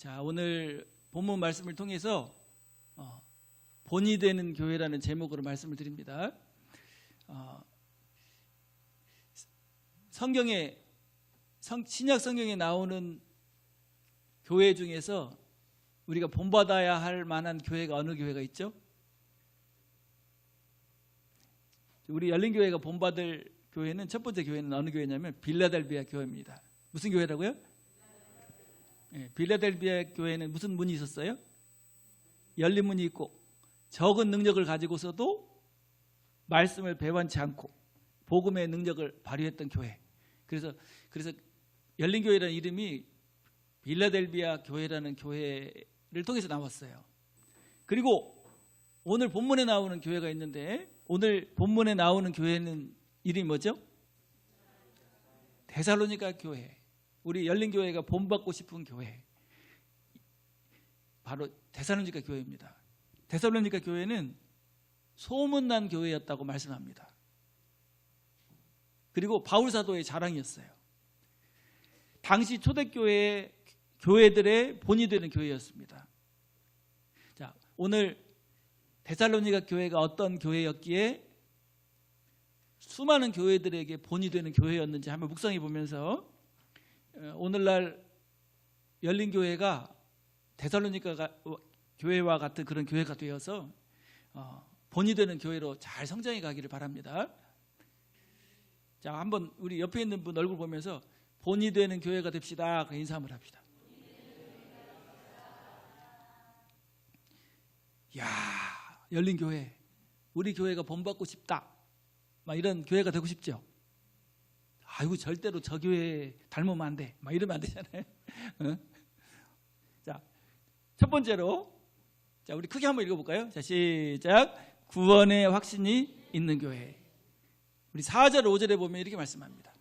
자, 오늘 본문 말씀을 통해서 본이 되는 교회라는 제목으로 말씀을 드립니다. 신약 성경에 나오는 교회 중에서 우리가 본받아야 할 만한 교회가 어느 교회가 있죠? 우리 열린교회가 본받을 교회는, 첫 번째 교회는 어느 교회냐면 빌라델비아 교회입니다. 무슨 교회라고요? 빌라델비아 교회는 무슨 문이 있었어요? 열린 문이 있고 적은 능력을 가지고서도 말씀을 배반치 않고 복음의 능력을 발휘했던 교회. 그래서 열린교회라는 이름이 빌라델비아 교회라는 교회를 통해서 나왔어요. 그리고 오늘 본문에 나오는 교회가 있는데, 오늘 본문에 나오는 교회는 이름이 뭐죠? 데살로니가 교회. 우리 열린교회가 본받고 싶은 교회, 바로 데살로니가 교회입니다. 데살로니가 교회는 소문난 교회였다고 말씀합니다. 그리고 바울 사도의 자랑이었어요. 당시 초대교회 교회들의 본이 되는 교회였습니다. 자, 오늘 데살로니가 교회가 어떤 교회였기에 수많은 교회들에게 본이 되는 교회였는지 한번 묵상해 보면서, 오늘날 열린교회가 데살로니가 교회와 같은 그런 교회가 되어서 본이 되는 교회로 잘 성장해 가기를 바랍니다. 자, 한번 우리 옆에 있는 분 얼굴 보면서 본이 되는 교회가 됩시다. 그 인사 한번 합시다. 야, 열린교회, 우리 교회가 본받고 싶다, 막 이런 교회가 되고 싶죠? 아이고, 절대로 저 교회 닮으면 안 돼, 막 이러면 안 되잖아요. 자, 첫 번째로, 자, 우리 크게 한번 읽어볼까요? 자, 시작. 구원의 확신이 있는 교회. 우리 4절 5절에 보면 이렇게 말씀합니다.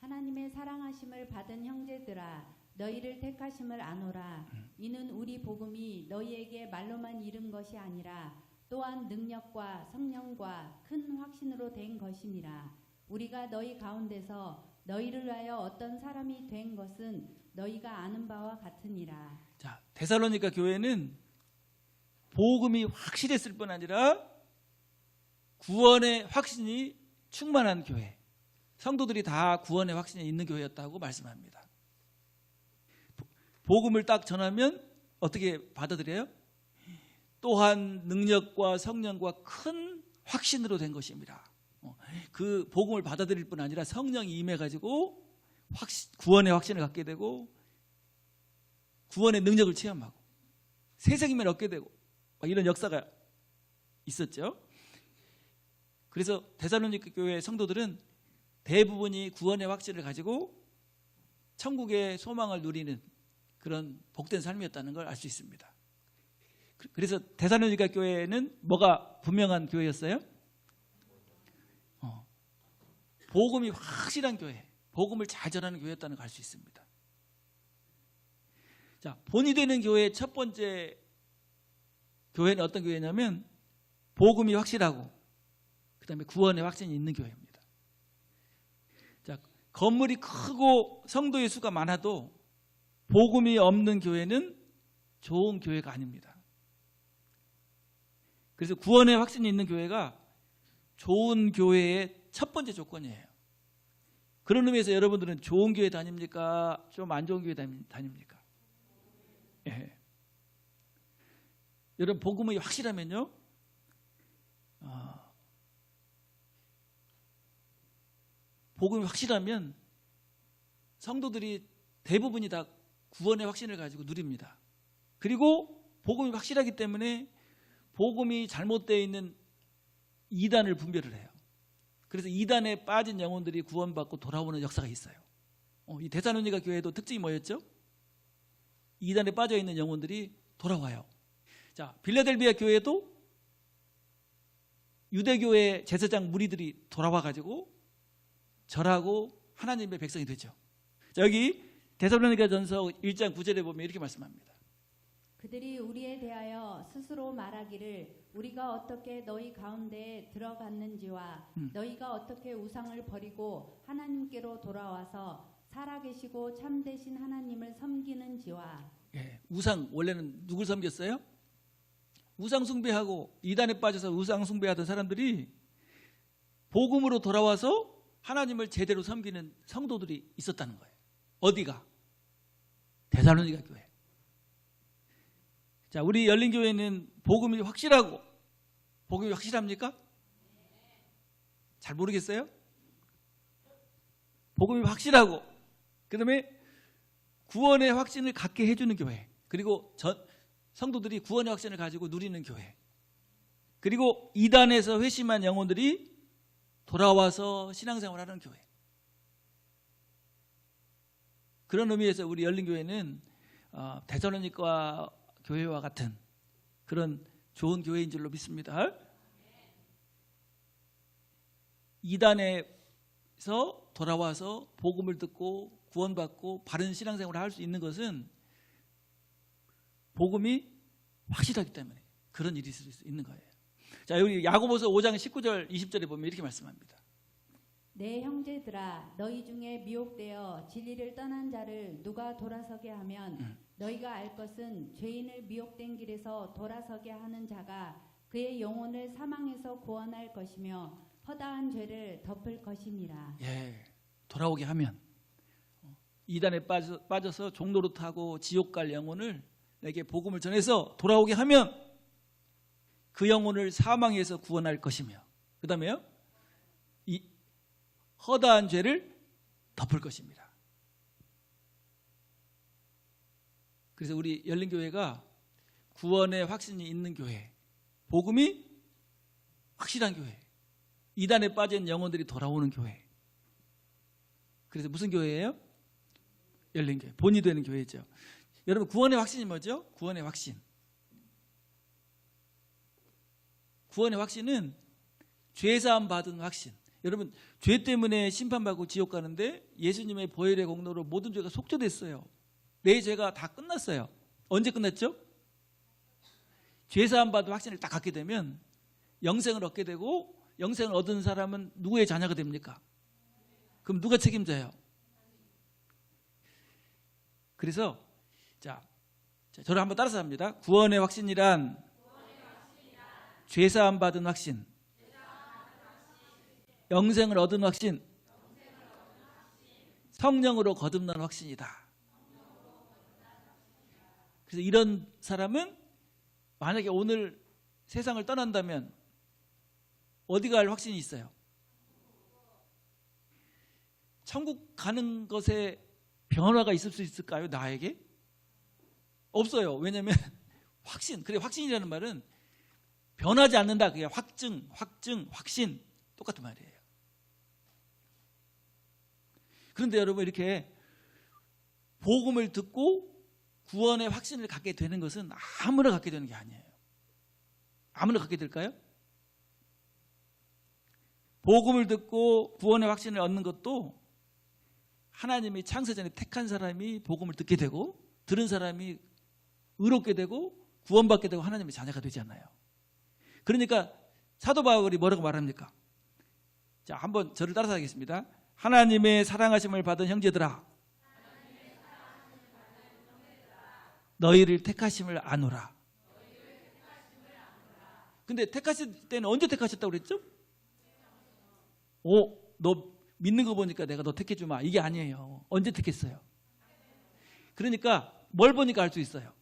하나님의 사랑하심을 받은 형제들아, 너희를 택하심을 아노라. 이는 우리 복음이 너희에게 말로만 이른 것이 아니라 또한 능력과 성령과 큰 확신으로 된 것이니라. 우리가 너희 가운데서 너희를 위하여 어떤 사람이 된 것은 너희가 아는 바와 같으니라. 자, 데살로니가 교회는 복음이 확실했을 뿐 아니라 구원의 확신이 충만한 교회, 성도들이 다 구원의 확신이 있는 교회였다고 말씀합니다. 복음을 딱 전하면 어떻게 받아들여요? 또한 능력과 성령과 큰 확신으로 된 것입니다. 그 복음을 받아들일 뿐 아니라 성령이 임해가지고 구원의 확신을 갖게 되고 구원의 능력을 체험하고 새 생명을 얻게 되고 이런 역사가 있었죠. 그래서 데살로니가 교회 성도들은 대부분이 구원의 확신을 가지고 천국의 소망을 누리는 그런 복된 삶이었다는 걸 알 수 있습니다. 그래서 데살로니가 교회는 뭐가 분명한 교회였어요? 복음이 확실한 교회, 복음을 잘 전하는 교회였다는 걸 알 수 있습니다. 자, 본이 되는 교회의 첫 번째 교회는 어떤 교회냐면 복음이 확실하고 그 다음에 구원의 확신이 있는 교회입니다. 자, 건물이 크고 성도의 수가 많아도 복음이 없는 교회는 좋은 교회가 아닙니다. 그래서 구원의 확신이 있는 교회가 좋은 교회의 첫 번째 조건이에요. 그런 의미에서 여러분들은 좋은 교회 다닙니까? 좀 안 좋은 교회 다닙니까? 예. 여러분, 복음이 확실하면요, 복음이 확실하면 성도들이 대부분이 다 구원의 확신을 가지고 누립니다. 그리고 복음이 확실하기 때문에 복음이 잘못되어 있는 이단을 분별을 해요. 그래서 이단에 빠진 영혼들이 구원받고 돌아오는 역사가 있어요. 이 데살로니가 교회도 특징이 뭐였죠? 이단에 빠져있는 영혼들이 돌아와요. 자, 빌라델비아 교회도 유대교회 제사장 무리들이 돌아와가지고 절하고 하나님의 백성이 되죠. 자, 여기 데살로니가전서 1장 9절에 보면 이렇게 말씀합니다. 그들이 우리에 대하여 스스로 말하기를 우리가 어떻게 너희 가운데에 들어갔는지와 너희가 어떻게 우상을 버리고 하나님께로 돌아와서 살아계시고 참되신 하나님을 섬기는지와 예, 우상 원래는 누굴 섬겼어요? 우상 숭배하고 이단에 빠져서 우상 숭배하던 사람들이 복음으로 돌아와서 하나님을 제대로 섬기는 성도들이 있었다는 거예요. 어디가? 데살로니가 교회. 자, 우리 열린 교회는 복음이 확실하고, 복음이 확실합니까? 잘 모르겠어요? 복음이 확실하고, 그 다음에 구원의 확신을 갖게 해주는 교회, 그리고 성도들이 구원의 확신을 가지고 누리는 교회, 그리고 이단에서 회심한 영혼들이 돌아와서 신앙생활하는 교회. 그런 의미에서 우리 열린교회는 데살로니가 교회와 같은 그런 좋은 교회인 줄로 믿습니다. 이단에서 돌아와서 복음을 듣고 구원받고 바른 신앙생활을 할 수 있는 것은 복음이 확실하기 때문에 그런 일이 있을 수 있는 거예요. 자, 여기 야고보서 5장 19절 20절에 보면 이렇게 말씀합니다. 내 형제들아 너희 중에 미혹되어 진리를 떠난 자를 누가 돌아서게 하면 너희가 알 것은 죄인을 미혹된 길에서 돌아서게 하는 자가 그의 영혼을 사망에서 구원할 것이며 허다한 죄를 덮을 것임이라. 예, 돌아오게 하면 이단에 빠져서 종로로 타고 지옥 갈 영혼을 내게 복음을 전해서 돌아오게 하면 그 영혼을 사망에서 구원할 것이며, 그 다음에요, 이 허다한 죄를 덮을 것입니다. 그래서 우리 열린교회가 구원의 확신이 있는 교회, 복음이 확실한 교회, 이단에 빠진 영혼들이 돌아오는 교회. 그래서 무슨 교회예요? 열린교회, 본이 되는 교회죠. 여러분, 구원의 확신이 뭐죠? 구원의 확신. 구원의 확신은 죄사함 받은 확신. 여러분, 죄 때문에 심판받고 지옥 가는데 예수님의 보혈의 공로로 모든 죄가 속죄됐어요. 내 죄가 다 끝났어요. 언제 끝났죠? 죄사함 받은 확신을 딱 갖게 되면 영생을 얻게 되고, 영생을 얻은 사람은 누구의 자녀가 됩니까? 그럼 누가 책임져요? 그래서 저를 한번 따라서 합니다. 구원의 확신이란 죄사함 받은 확신, 영생을 얻은 확신, 성령으로 거듭난 확신이다. 그래서 이런 사람은 만약에 오늘 세상을 떠난다면 어디 갈 확신이 있어요? 천국 가는 것에 변화가 있을 수 있을까요? 나에게? 없어요. 왜냐하면 확신, 그래, 확신이라는 말은 변하지 않는다. 그게 확증, 확신 똑같은 말이에요. 그런데 여러분, 이렇게 복음을 듣고 구원의 확신을 갖게 되는 것은 아무나 갖게 되는 게 아니에요. 아무나 갖게 될까요? 복음을 듣고 구원의 확신을 얻는 것도 하나님이 창세전에 택한 사람이 복음을 듣게 되고, 들은 사람이 의롭게 되고 구원받게 되고 하나님의 자녀가 되잖아요. 그러니까 사도 바울이 뭐라고 말합니까? 자, 한번 저를 따라서 하겠습니다. 하나님의 사랑하심을 받은 형제들아, 너희를 택하심을 아노라. 근데 택하실 때는 언제 택하셨다고 그랬죠? 너 믿는 거 보니까 내가 너 택해주마, 이게 아니에요. 언제 택했어요? 그러니까 뭘 보니까 알 수 있어요.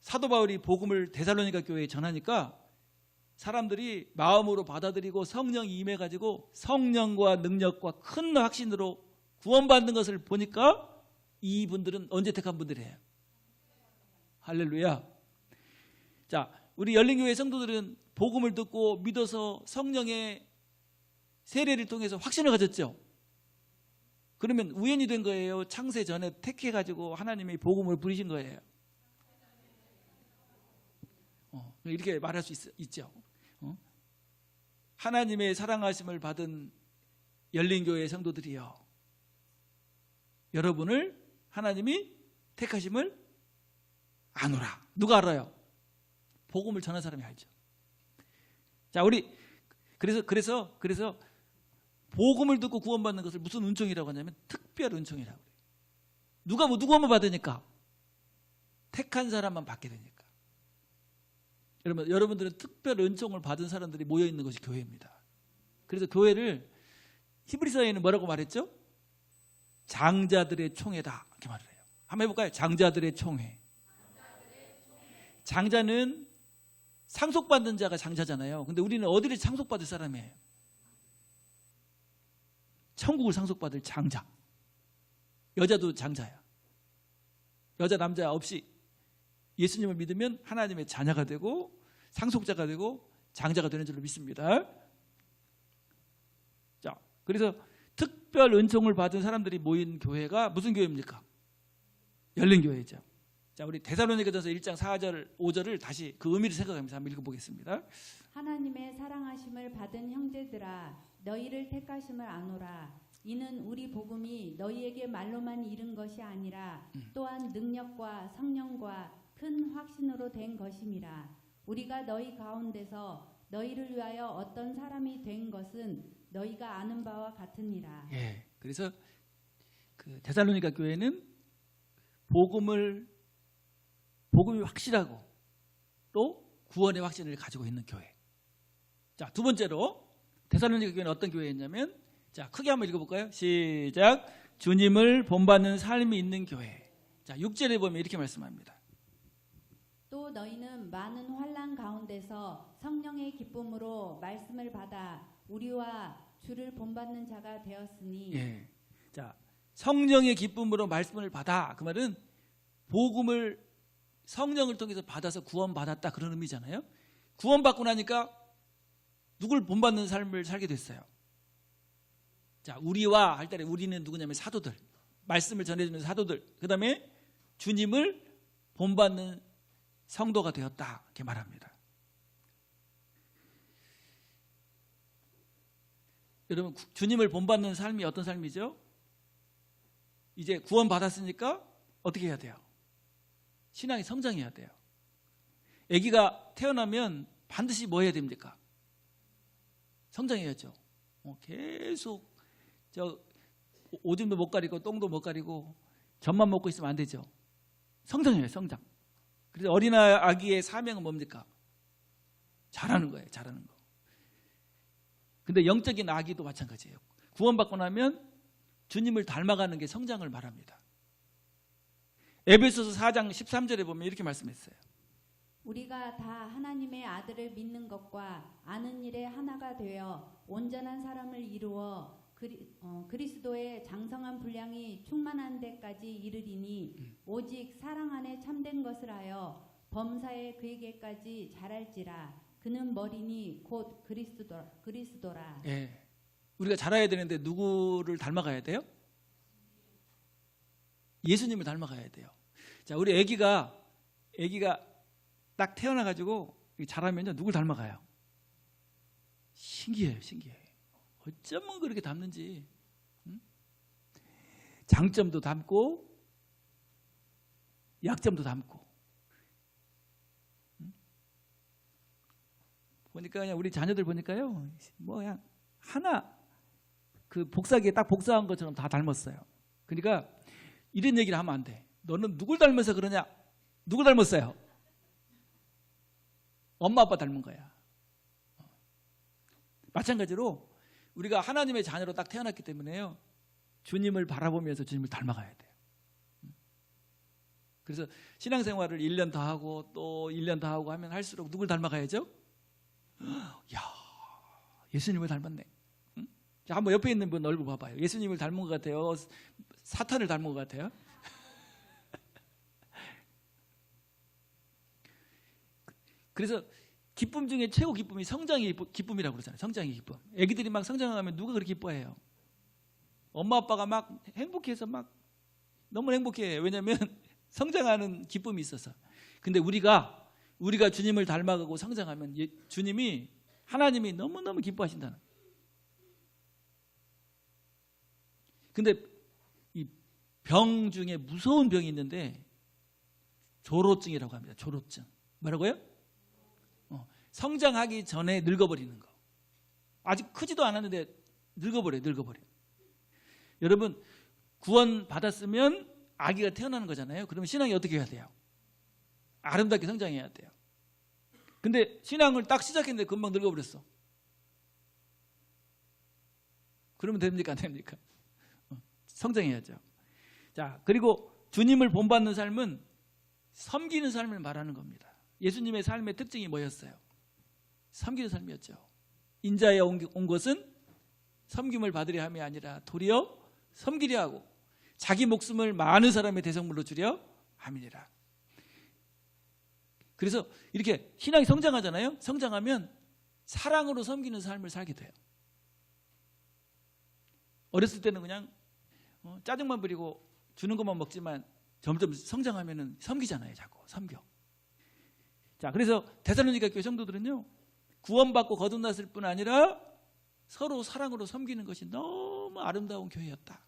사도 바울이 복음을 데살로니가 교회에 전하니까 사람들이 마음으로 받아들이고 성령이 임해가지고 성령과 능력과 큰 확신으로 구원받는 것을 보니까 이분들은 언제 택한 분들이에요? 할렐루야. 자, 우리 열린교회 성도들은 복음을 듣고 믿어서 성령의 세례를 통해서 확신을 가졌죠. 그러면 우연이 된 거예요? 창세 전에 택해가지고 하나님이 복음을 부리신 거예요? 이렇게 말할 수 있죠. 하나님의 사랑하심을 받은 열린교회 성도들이요, 여러분을 하나님이 택하심을 아노라. 누가 알아요? 복음을 전한 사람이 알죠. 자, 우리 그래서 복음을 듣고 구원받는 것을 무슨 은총이라고 하냐면 특별 은총이라고 해요. 누가 뭐 누구 한번 받으니까 택한 사람만 받게 되니까. 여러분들은 특별 은총을 받은 사람들이 모여 있는 것이 교회입니다. 그래서 교회를 히브리서에는 뭐라고 말했죠? 장자들의 총회다 이렇게 말을 해요. 한번 해볼까요? 장자들의 총회. 장자는 상속받는 자가 장자잖아요. 근데 우리는 어디를 상속받을 사람이에요? 천국을 상속받을 장자. 여자도 장자야. 여자 남자 없이 예수님을 믿으면 하나님의 자녀가 되고 상속자가 되고 장자가 되는 줄로 믿습니다. 자, 그래서 특별 은총을 받은 사람들이 모인 교회가 무슨 교회입니까? 열린 교회죠. 자, 우리 데살로니가전서 1장 4절 5절을 다시 그 의미를 생각하면서 한번 읽어보겠습니다. 하나님의 사랑하심을 받은 형제들아 너희를 택하심을 아노라. 이는 우리 복음이 너희에게 말로만 이른 것이 아니라 또한 능력과 성령과 큰 확신으로 된 것임이라. 우리가 너희 가운데서 너희를 위하여 어떤 사람이 된 것은 너희가 아는 바와 같으니라. 예, 그래서 그 데살로니가 교회는 복음이 확실하고 또 구원의 확신을 가지고 있는 교회. 자, 두 번째로 데살로니가 교회는 어떤 교회였냐면, 자, 크게 한번 읽어볼까요? 시작. 주님을 본받는 삶이 있는 교회. 자, 6절에 보면 이렇게 말씀합니다. 또 너희는 많은 환난 가운데서 성령의 기쁨으로 말씀을 받아 우리와 주를 본받는 자가 되었으니. 예. 자, 성령의 기쁨으로 말씀을 받아. 그 말은 복음을 성령을 통해서 받아서 구원받았다 그런 의미잖아요. 구원받고 나니까 누굴 본받는 삶을 살게 됐어요. 자, 우리와 할 때 우리는 누구냐면 사도들, 말씀을 전해주는 사도들, 그 다음에 주님을 본받는 성도가 되었다 이렇게 말합니다. 여러분, 주님을 본받는 삶이 어떤 삶이죠? 이제 구원받았으니까 어떻게 해야 돼요? 신앙이 성장해야 돼요. 아기가 태어나면 반드시 뭐 해야 됩니까? 성장해야죠. 계속 오줌도 못 가리고 똥도 못 가리고 젖만 먹고 있으면 안 되죠. 성장해요, 성장. 그래서 어린 아기의 사명은 뭡니까? 자라는 거예요, 자라는 거. 근데 영적인 아기도 마찬가지예요. 구원받고 나면 주님을 닮아가는 게 성장을 말합니다. 에베소서 4장 13절에 보면 이렇게 말씀했어요. 우리가 다 하나님의 아들을 믿는 것과 아는 일에 하나가 되어 온전한 사람을 이루어 그리스도의 장성한 분량이 충만한 데까지 이르리니 오직 사랑 안에 참된 것을 하여 범사에 그에게까지 자랄지라. 그는 머리니 곧 그리스도라. 예, 우리가 자라야 되는데 누구를 닮아가야 돼요? 예수님을 닮아가야 돼요. 자, 우리 아기가 딱 태어나가지고 자라면요 누굴 닮아가요? 신기해요, 신기해. 어쩌면 그렇게 닮는지. 장점도 닮고 약점도 닮고. 보니까 그냥 우리 자녀들 보니까요, 뭐 그냥 하나 그 복사기에 딱 복사한 것처럼 다 닮았어요. 그러니까 이런 얘기를 하면 안 돼. 너는 누굴 닮아서 그러냐? 누굴 닮았어요? 엄마 아빠 닮은 거야. 마찬가지로 우리가 하나님의 자녀로 딱 태어났기 때문에요, 주님을 바라보면서 주님을 닮아가야 돼요. 그래서 신앙생활을 1년 더 하고 또 1년 더 하고 하면 할수록 누굴 닮아가야죠? 야, 예수님을 닮았네. 응? 자, 한번 옆에 있는 분 얼굴 봐봐요. 예수님을 닮은 것 같아요? 사탄을 닮은 것 같아요? 그래서 기쁨 중에 최고 기쁨이 성장의 기쁨이라고 그러잖아요. 성장의 기쁨. 애기들이 막 성장하면 누가 그렇게 기뻐해요? 엄마 아빠가 막 행복해서 막 너무 행복해요. 왜냐하면 성장하는 기쁨이 있어서. 근데 우리가 주님을 닮아가고 성장하면 주님이, 하나님이 너무너무 기뻐하신다는. 근데 이 병 중에 무서운 병이 있는데 조로증이라고 합니다. 조로증. 뭐라고요? 성장하기 전에 늙어버리는 거. 아직 크지도 않았는데 늙어버려요. 여러분, 구원 받았으면 아기가 태어나는 거잖아요. 그러면 신앙이 어떻게 해야 돼요? 아름답게 성장해야 돼요. 근데 신앙을 딱 시작했는데 금방 늙어버렸어. 그러면 됩니까? 안 됩니까? 성장해야죠. 자, 그리고 주님을 본받는 삶은 섬기는 삶을 말하는 겁니다. 예수님의 삶의 특징이 뭐였어요? 섬기는 삶이었죠. 인자에 온 것은 섬김을 받으려 함이 아니라 도리어 섬기려 하고 자기 목숨을 많은 사람의 대성물로 주려 함이니라. 그래서 이렇게 신앙이 성장하잖아요. 성장하면 사랑으로 섬기는 삶을 살게 돼요. 어렸을 때는 그냥 짜증만 부리고 주는 것만 먹지만 점점 성장하면은 섬기잖아요. 자꾸 섬겨. 자, 그래서 데살로니가 교회 성도들은요, 구원받고 거듭났을 뿐 아니라 서로 사랑으로 섬기는 것이 너무 아름다운 교회였다.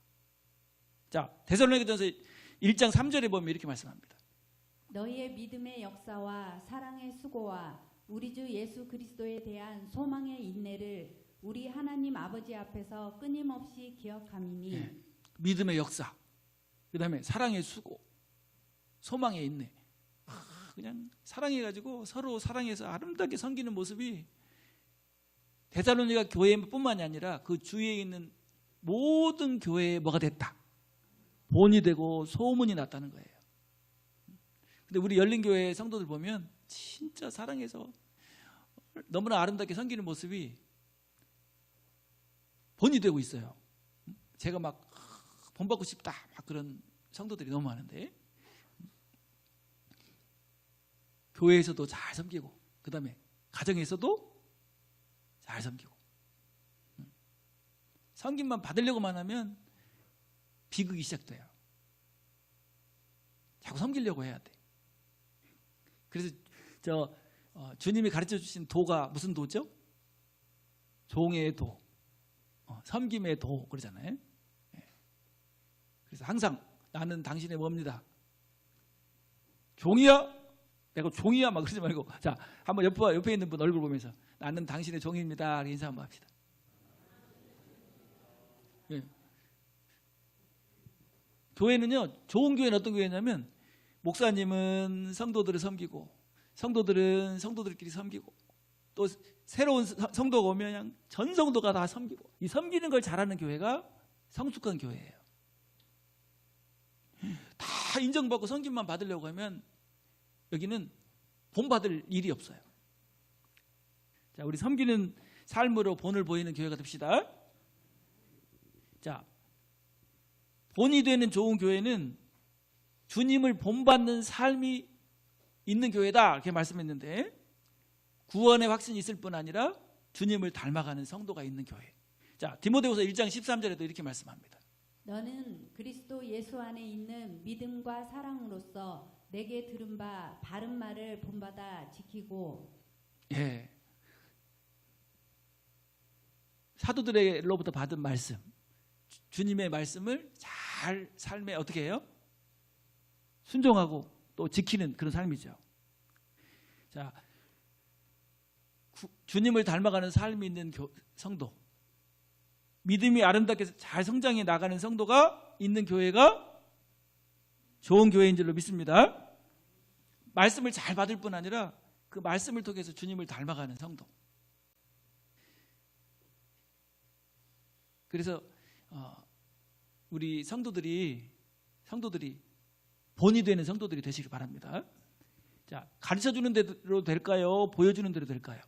자, 데살로니가전서 1장 3절에 보면 이렇게 말씀합니다. 너희의 믿음의 역사와 사랑의 수고와 우리 주 예수 그리스도에 대한 소망의 인내를 우리 하나님 아버지 앞에서 끊임없이 기억함이니. 네. 믿음의 역사, 그 다음에 사랑의 수고, 소망의 인내. 그냥 사랑해가지고 서로 사랑해서 아름답게 섬기는 모습이 데살로니가 교회뿐만이 아니라 그 주위에 있는 모든 교회에 뭐가 됐다? 본이 되고 소문이 났다는 거예요. 근데 우리 열린교회 성도들 보면 진짜 사랑해서 너무나 아름답게 섬기는 모습이 본이 되고 있어요. 제가 막 본받고 싶다 막 그런 성도들이 너무 많은데, 교회에서도 잘 섬기고 그 다음에 가정에서도 잘 섬기고, 섬김만 받으려고만 하면 비극이 시작돼요. 자꾸 섬기려고 해야 돼. 그래서 주님이 가르쳐 주신 도가 무슨 도죠? 종의 도, 섬김의 도 그러잖아요. 그래서 항상 나는 당신의 뭡니다. 종이야? 내가 종이야? 막 그러지 말고, 자, 한번 옆에 있는 분 얼굴 보면서 나는 당신의 종입니다. 인사 한번 합시다. 예. 교회는요, 좋은 교회는 어떤 교회냐면 목사님은 성도들을 섬기고 성도들은 성도들끼리 섬기고 또 새로운 성도가 오면 그냥 전 성도가 다 섬기고, 이 섬기는 걸 잘하는 교회가 성숙한 교회예요. 다 인정받고 섬김만 받으려고 하면 여기는 본받을 일이 없어요. 자, 우리 섬기는 삶으로 본을 보이는 교회가 됩시다. 자, 본이 되는 좋은 교회는 주님을 본받는 삶이 있는 교회다 이렇게 말씀했는데, 구원의 확신이 있을 뿐 아니라 주님을 닮아가는 성도가 있는 교회. 자, 디모데후서 1장 13절에도 이렇게 말씀합니다. 너는 그리스도 예수 안에 있는 믿음과 사랑으로서 내게 들은 바 바른 말을 본받아 지키고. 예. 사도들로부터 받은 말씀, 주님의 말씀을 잘 삶에 어떻게 해요? 순종하고 또 지키는 그런 삶이죠. 자, 주님을 닮아가는 삶이 있는 성도, 믿음이 아름답게 잘 성장해 나가는 성도가 있는 교회가 좋은 교회인 줄로 믿습니다. 말씀을 잘 받을 뿐 아니라 그 말씀을 통해서 주님을 닮아가는 성도. 그래서 우리 성도들이 본이 되는 성도들이 되시길 바랍니다. 자, 가르쳐주는 대로 될까요? 보여주는 대로 될까요?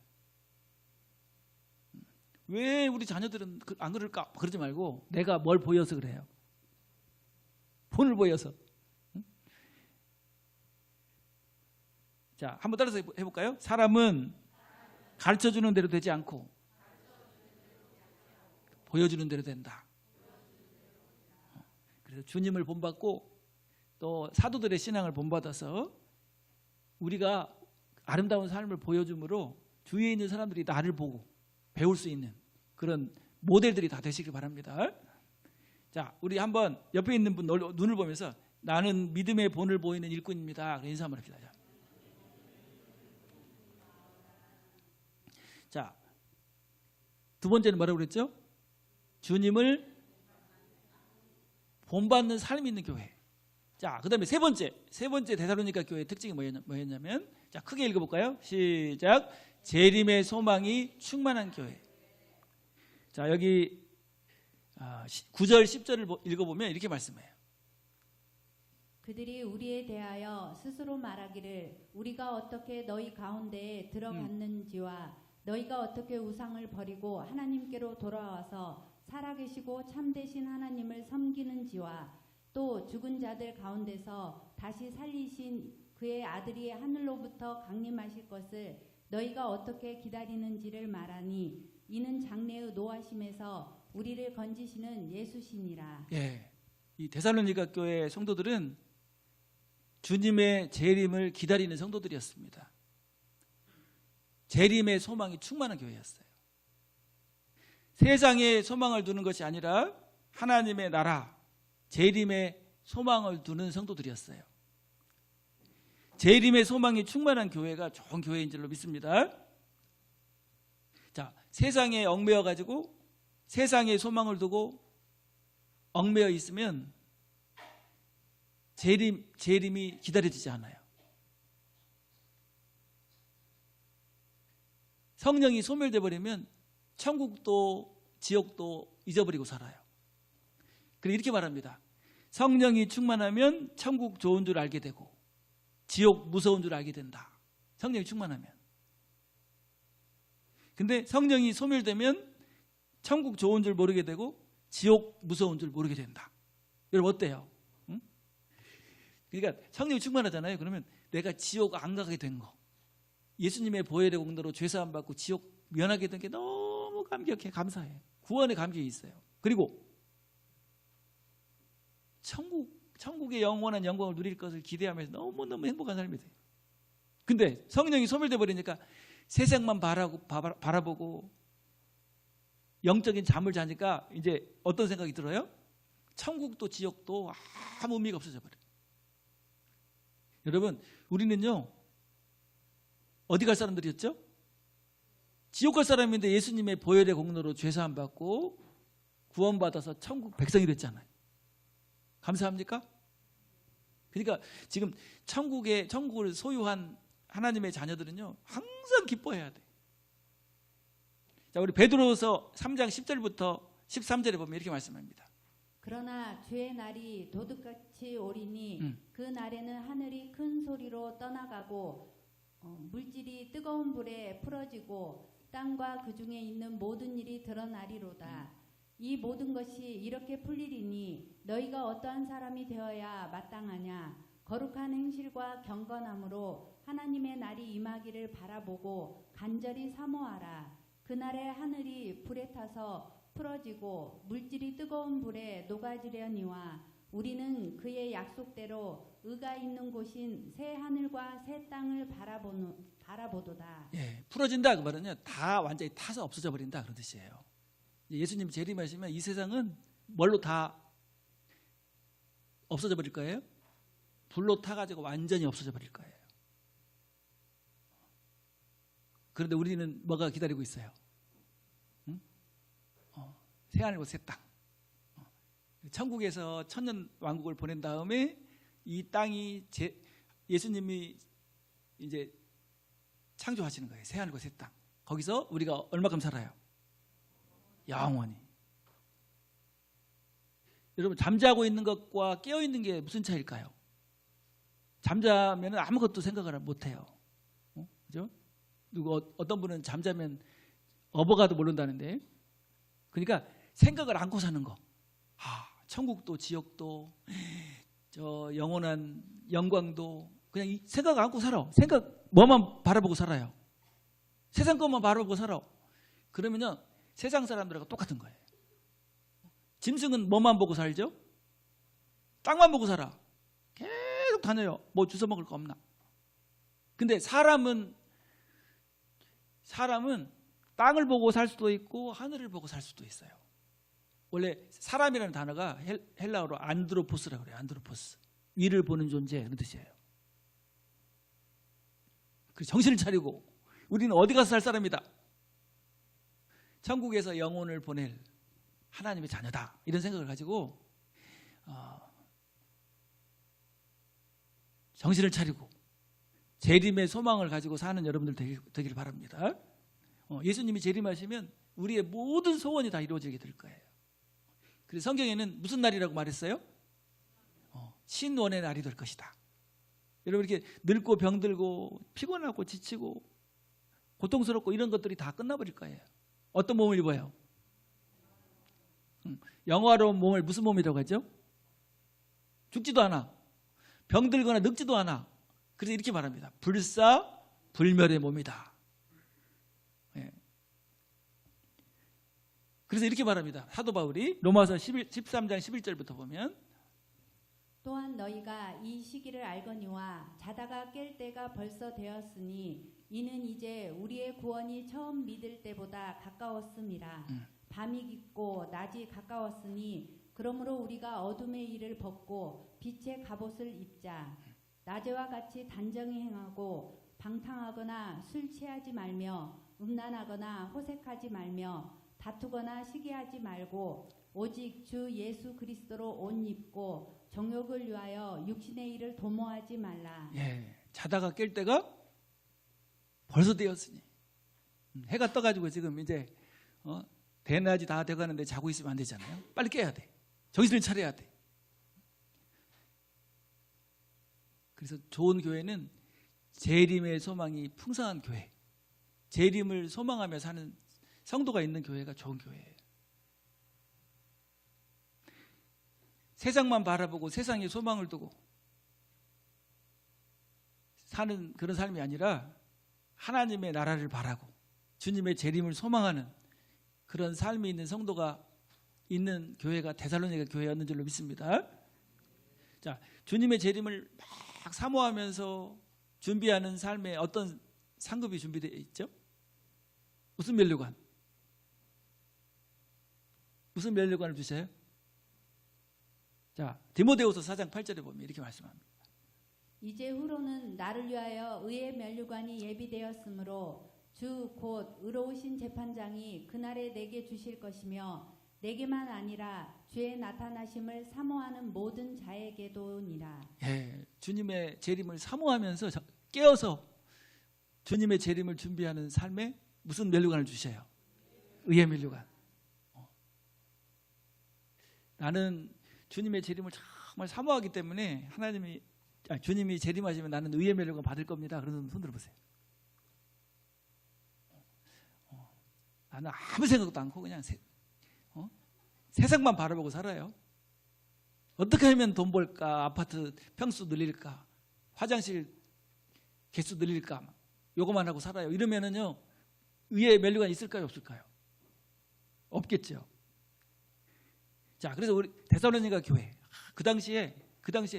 왜 우리 자녀들은 안 그럴까? 그러지 말고 내가 뭘 보여서 그래요. 본을 보여서. 자, 한번 따라서 해볼까요? 사람은 가르쳐주는 대로 되지 않고 보여주는 대로 된다. 그래서 주님을 본받고 또 사도들의 신앙을 본받아서 우리가 아름다운 삶을 보여줌으로 주위에 있는 사람들이 나를 보고 배울 수 있는 그런 모델들이 다 되시길 바랍니다. 자, 우리 한번 옆에 있는 분 눈을 보면서 나는 믿음의 본을 보이는 일꾼입니다. 인사 한번 합시다. 자, 두 번째는 뭐라고 그랬죠? 주님을 본받는 삶이 있는 교회. 자, 그다음에 세 번째 데살로니가 교회의 특징이 뭐였냐면, 자, 크게 읽어볼까요? 시작. 재림의 소망이 충만한 교회. 자, 여기 9절 10절을 읽어보면 이렇게 말씀해요. 그들이 우리에 대하여 스스로 말하기를 우리가 어떻게 너희 가운데에 들어갔는지와 너희가 어떻게 우상을 버리고 하나님께로 돌아와서 살아계시고 참되신 하나님을 섬기는지와 또 죽은 자들 가운데서 다시 살리신 그의 아들이 하늘로부터 강림하실 것을 너희가 어떻게 기다리는지를 말하니 이는 장래의 노하심에서 우리를 건지시는 예수시니라. 예, 이 데살로니가 교회 성도들은 주님의 재림을 기다리는 성도들이었습니다. 재림의 소망이 충만한 교회였어요. 세상에 소망을 두는 것이 아니라 하나님의 나라, 재림의 소망을 두는 성도들이었어요. 재림의 소망이 충만한 교회가 좋은 교회인 줄로 믿습니다. 자, 세상에 얽매여 가지고 세상에 소망을 두고 얽매여 있으면 재림이 기다려지지 않아요. 성령이 소멸돼 버리면 천국도 지옥도 잊어버리고 살아요. 그리고 이렇게 말합니다. 성령이 충만하면 천국 좋은 줄 알게 되고 지옥 무서운 줄 알게 된다. 성령이 충만하면. 근데 성령이 소멸되면 천국 좋은 줄 모르게 되고 지옥 무서운 줄 모르게 된다. 여러분 어때요? 응? 그러니까 성령이 충만하잖아요. 그러면 내가 지옥 안 가게 된 거, 예수님의 보혈의 공로로 죄사함 받고 지옥 면하게 된 게 너무 감격해, 감사해. 구원의 감격이 있어요. 그리고 천국의 영원한 영광을 누릴 것을 기대하면서 너무너무 행복한 삶이 돼요. 근데 성령이 소멸돼 버리니까 세상만 바라보고 영적인 잠을 자니까 이제 어떤 생각이 들어요? 천국도 지옥도 아무 의미가 없어져 버려요. 여러분, 우리는요 어디 갈 사람들이었죠? 지옥 갈 사람인데 예수님의 보혈의 공로로 죄사함 받고 구원받아서 천국 백성이 됐잖아요. 감사합니까? 그러니까 지금 천국을 소유한 하나님의 자녀들은요 항상 기뻐해야 돼. 자, 우리 베드로서 3장 10절부터 13절에 보면 이렇게 말씀합니다. 그러나 주의 날이 도둑같이 오리니 그 날에는 하늘이 큰 소리로 떠나가고 물질이 뜨거운 불에 풀어지고 땅과 그 중에 있는 모든 일이 드러나리로다. 이 모든 것이 이렇게 풀리리니 너희가 어떠한 사람이 되어야 마땅하냐. 거룩한 행실과 경건함으로 하나님의 날이 임하기를 바라보고 간절히 사모하라. 그날에 하늘이 불에 타서 풀어지고 물질이 뜨거운 불에 녹아지려니와 우리는 그의 약속대로 의가 있는 곳인 새 하늘과 새 땅을 바라보도다. 예, 풀어진다 그 말은요 다 완전히 타서 없어져 버린다 그런 뜻이에요. 예수님 재림하시면 이 세상은 뭘로 다 없어져 버릴 거예요? 불로 타가지고 완전히 없어져 버릴 거예요. 그런데 우리는 뭐가 기다리고 있어요? 응? 새 하늘과 새 땅. 천국에서 천년 왕국을 보낸 다음에 이 땅이 예수님이 이제 창조하시는 거예요. 새 하늘과 새 땅. 거기서 우리가 얼마큼 살아요? 영원히. 여러분 잠자고 있는 것과 깨어 있는 게 무슨 차이일까요? 잠자면 아무것도 생각을 못해요. 그죠? 누구 어떤 분은 잠자면 업어가도 모른다는데, 그러니까 생각을 안고 사는 거. 천국도 지옥도 저 영원한 영광도 그냥 생각 안고 살아. 생각 뭐만 바라보고 살아요. 세상 것만 바라보고 살아. 그러면요 세상 사람들하고 똑같은 거예요. 짐승은 뭐만 보고 살죠? 땅만 보고 살아. 계속 다녀요. 뭐 주워 먹을 거 없나? 근데 사람은 땅을 보고 살 수도 있고 하늘을 보고 살 수도 있어요. 원래 사람이라는 단어가 헬라어로 안드로포스라고 그래요. 안드로포스. 위를 보는 존재 그런 뜻이에요. 그 정신을 차리고 우리는 어디 가서 살 사람이다. 천국에서 영혼을 보낼 하나님의 자녀다. 이런 생각을 가지고 정신을 차리고 재림의 소망을 가지고 사는 여러분들 되길 바랍니다. 예수님이 재림하시면 우리의 모든 소원이 다 이루어지게 될 거예요. 그래서 성경에는 무슨 날이라고 말했어요? 신원의 날이 될 것이다. 여러분 이렇게 늙고 병들고 피곤하고 지치고 고통스럽고 이런 것들이 다 끝나버릴 거예요. 어떤 몸을 입어요? 영화로운 몸을 무슨 몸이라고 하죠? 죽지도 않아. 병들거나 늙지도 않아. 그래서 이렇게 말합니다. 불사불멸의 몸이다. 예. 그래서 이렇게 말합니다. 사도 바울이 로마서 13장 11절부터 보면 또한 너희가 이 시기를 알거니와 자다가 깰 때가 벌써 되었으니 이는 이제 우리의 구원이 처음 믿을 때보다 가까웠음이라. 밤이 깊고 낮이 가까웠으니 그러므로 우리가 어둠의 일을 벗고 빛의 갑옷을 입자. 낮에와 같이 단정히 행하고 방탕하거나 술 취하지 말며 음란하거나 호색하지 말며 다투거나 시기하지 말고 오직 주 예수 그리스도로 옷 입고 정욕을 위하여 육신의 일을 도모하지 말라. 예, 자다가 깰 때가 벌써 되었으니 해가 떠가지고 지금 이제 대낮이 다 돼가는데 자고 있으면 안 되잖아요. 빨리 깨야 돼. 정신을 차려야 돼. 그래서 좋은 교회는 재림의 소망이 풍성한 교회, 재림을 소망하며 사는 성도가 있는 교회가 좋은 교회예요. 세상만 바라보고 세상에 소망을 두고 사는 그런 삶이 아니라 하나님의 나라를 바라고 주님의 재림을 소망하는 그런 삶이 있는 성도가 있는 교회가 데살로니가 교회였는 줄로 믿습니다. 자, 주님의 재림을 막 사모하면서 준비하는 삶에 어떤 상급이 준비되어 있죠? 무슨 면류관? 무슨 면류관을 주세요? 자, 디모데후서 4장 8절에 보면 이렇게 말씀합니다. 이제 후로는 나를 위하여 의의 면류관이 예비되었으므로 주 곧 의로우신 재판장이 그날에 내게 주실 것이며 내게만 아니라 주의 나타나심을 사모하는 모든 자에게도니라. 예, 주님의 재림을 사모하면서 깨어서 주님의 재림을 준비하는 삶에 무슨 면류관을 주셔요? 의의 면류관. 나는 주님의 재림을 정말 사모하기 때문에 주님이 재림하시면 나는 의의 면류관 받을 겁니다. 그런 손 들어보세요. 나는 아무 생각도 않고 그냥 세상만 바라보고 살아요. 어떻게 하면 돈 벌까? 아파트 평수 늘릴까? 화장실 개수 늘릴까? 요거만 하고 살아요. 이러면은요, 의의 면류관이 있을까요? 없을까요? 없겠죠. 자, 그래서 우리 데살로니가 교회, 그 당시에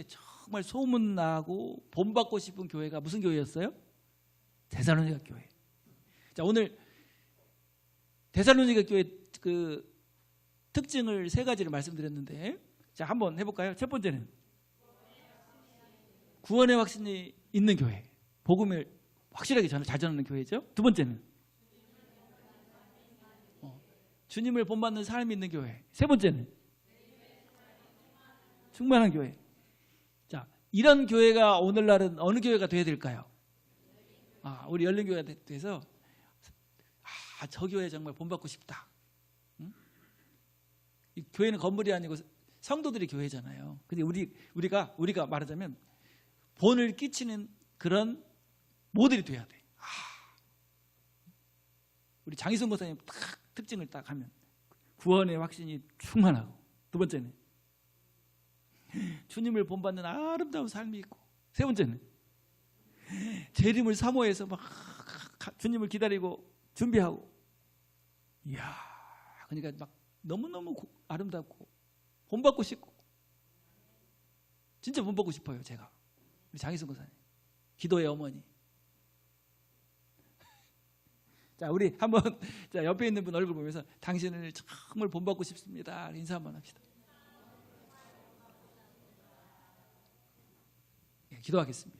정말 소문나고 본받고 싶은 교회가 무슨 교회였어요? 데살로니가 교회. 자, 오늘 데살로니가 교회 그 특징을 3가지를 말씀드렸는데, 자, 한번 해볼까요? 첫 번째는 구원의 확신이 있는 교회, 복음을 확실하게 잘 전하는 교회죠. 두 번째는 주님을 본받는 삶이 있는 교회. 세 번째는 충만한 교회. 자, 이런 교회가 오늘날은 어느 교회가 돼야 될까요? 우리 열린교회가 돼서 저 교회 정말 본받고 싶다. 응? 이 교회는 건물이 아니고 성도들이 교회잖아요. 근데 우리가 말하자면 본을 끼치는 그런 모델이 돼야 돼. 우리 장희성 목사님 특징을 딱 하면 구원의 확신이 충만하고, 두 번째는 주님을 본받는 아름다운 삶이 있고, 세 번째는 재림을 사모해서 막 주님을 기다리고 준비하고, 이야, 그러니까 막 너무너무 아름답고 본받고 싶고, 진짜 본받고 싶어요. 제가 우리 장희성 목사님, 기도의 어머니. 자, 우리 한번 자, 옆에 있는 분 얼굴 보면서 당신을 정말 본받고 싶습니다. 인사 한번 합시다. 예, 기도하겠습니다.